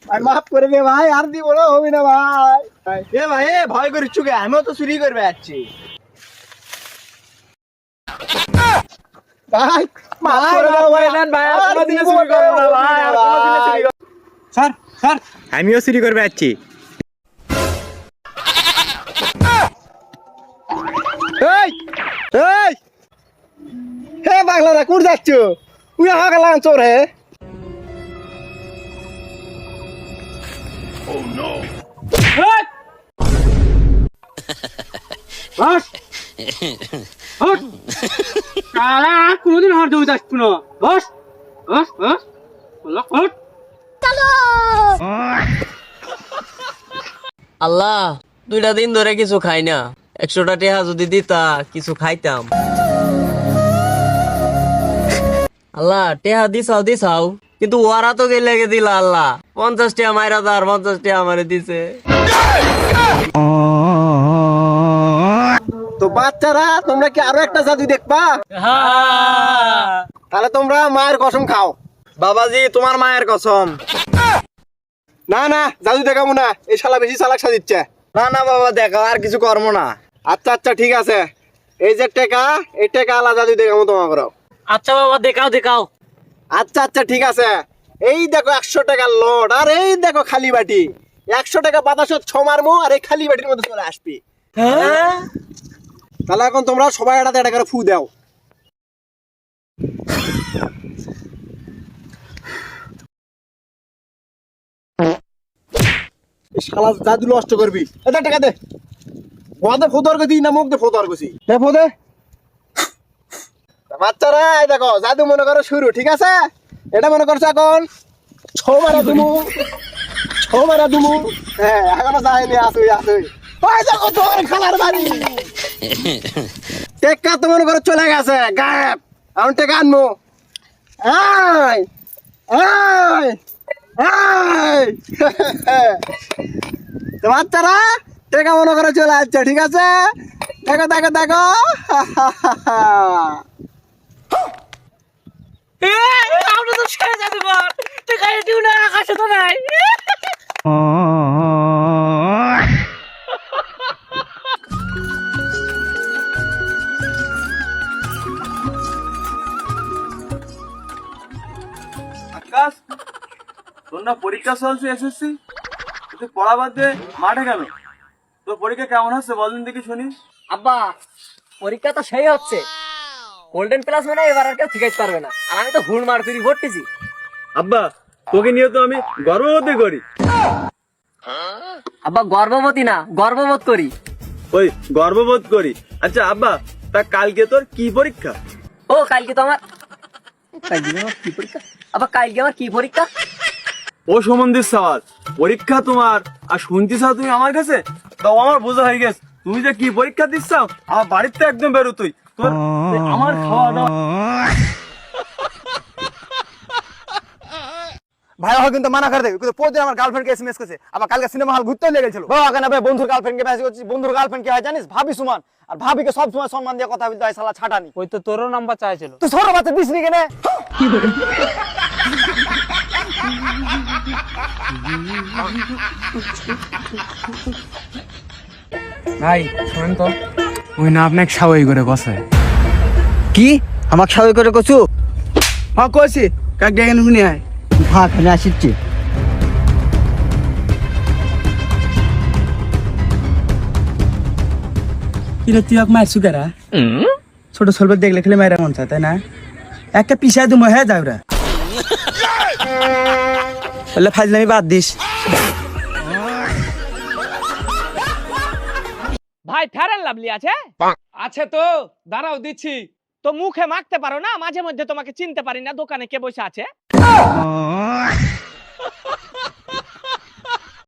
ভাই মাফ করে দে ভাই, আর দিব না, হবে না ভাই। এ ভাই এ ভয় করিস চুকে, আমিও তো চুরি করবে যাচ্ছি ভাই। মাফ করে দাও ভাই, ভাই আর কোনোদিনও চুরি করবো না ভাই, আর কোনোদিনও চুরি করবো না। স্যার স্যার, আমিও চুরি করবে যাচ্ছি। এই এই হে পাগলারা কোন যাচ্ছ? তুই হাগা লাগান চোর হে। বস বস কালা কোনদিন হার জমি যাচ্ছ না। বস বস বস বস। আল্লাহ 2টা দিন ধরে কিছু খাই না, 100টা টাকা যদি দিতা কিছু খাইতাম। আল্লাহ টেহা দিছাও কিন্তু ওরা তো গেলে দিলা আল্লাহ 50 টাকা মাইরা দার 50 টাকা আমারে দিছে। তো বাচ্চারা তোমরা কি আরো একটা জাদু দেখবা? তাহলে তোমরা মায়ের কসম খাও। বাবাজি তোমার মায়ের কসম। না না জাদু দেখাবো না, এই শালা বেশি চালাক সাজিচ্ছে। না না বাবা দেখো, আর কিছু কর্ম না। আচ্ছা আচ্ছা ঠিক আছে, এই যে টাকা, এই টাকা আলাদা জাদু দেখাবো তোমার করো। আচ্ছা বাবা দেখাও দেখাও। আচ্ছা আচ্ছা ঠিক আছে, এই দেখো 100 টাকার লোড, আর এই দেখো খালি বাটি। 100 টাকা বাতাসত ছমারমো, আর এই খালি বাটির মধ্যে চলে আসবি। তাহলে এখন তোমরা সবাই এটা করে ফু দাও। এই শালা জাদু নষ্ট করবি, এটা টাকা দে। ফোদে ফোদর গছি না মুখ দে ফোদর গছি, দে ফোদে। বাচ্চারা এই দেখো জাদু মনে করো শুরু, ঠিক আছে? এটা মনে করছো এখন ছমারা দুমু। হ্যাঁ এখনো যায়নি, আসুই আসুই। ওই দেখো তোর খালার বাড়ি। টেকা তো মনে করো চলে গেছে গায়েব, এখন টেকা আনবো। আয় আয় আয়। তো বাচ্চারা টেকা মনে করো চলে আসছে, ঠিক আছে? দেখো দেখো দেখো। আমরা তো ছেড়ে যাবে ঘর টাকা দিও না, আকাশে তো নাই। আকাশ তোর না পরীক্ষা চলছে এসএসসি, তুই পড়া বাদ দিয়ে মাঠে কেন? তোর পরীক্ষা কেমন হচ্ছে বলদিন দেখি শুনি। আব্বা পরীক্ষা তো সেই হচ্ছে, গোল্ডেন প্লাস মানে এবার আর কেউ শিখাইতে পারবে না, আর আমি তো হুড় মার তুই ভর্তিছি। আব্বা তোকে নিয়ে তো আমি গর্ববোধ করি। আব্বা গর্ভবতী না, গর্ববোধ করি। ওই গর্ববোধ করি। আচ্ছা আব্বা তা কালকে তোর কি পরীক্ষা? ও কালকে তো আমার কি পরীক্ষা? আব্বা কালকে আমার কি পরীক্ষা? ও সম্বন্ধের সওয়াল পরীক্ষা তোমার, আর শুনতে চাও তুমি আমার কাছে? তাও আমার বোঝা হয়ে গেছে তুমি যে কি পরীক্ষা দিচ্ছ। আমার বাড়িতে একদম বেরো তুই, তোর আমার খাওয়া দাওয়া। ভাই ওকে কিন্তু মানা করে দেবে, কিন্তু প্রতিদিন আমার গার্লফ্রেন্ডকে এসএমএস করেছে, আবার কালকে সিনেমা হল ঘুরতে লেগেছিল। বাবা কেন ভাই বন্ধুর গার্লফ্রেন্ডকে মেসেজ করছিস? বন্ধুর গার্লফ্রেন্ড কি হয় জানিস? ভাবি সুমান, আর ভাবিকে সব সময় সম্মান দিয়ে কথা বলতে হয়, শালা ছাটানি। ওই তো তোরও নাম্বার চাইছিল। তুই ছোট বাচ্চা দিস নি কেনে? ভাই শুনেন তো, ওই না আপনাকে সাওয়াই করে কষে। কি আমাকে সবাই করে কছু? হ্যাঁ কইছি, কাক ডেকে শুনি আয়। হ্যাঁ কেন আসিচ্ছি। কিরে তুই এক মায়ের সুগারা ছোট ছোট দেখলে খেলে মায়ের মন চায়, তাই না? একটা পিসায় তুমি হ্যাঁ যাও রা বলে ফাজলামি বাদ দিস। ভাই ফেয়ার লাভলি আছে? আছে তো, দাঁড়াও দিচ্ছি। তো মুখে মাখতে পারো না, মাঝে মধ্যে তোমাকে চিনতে পারি না, দোকানে কে বসে আছে?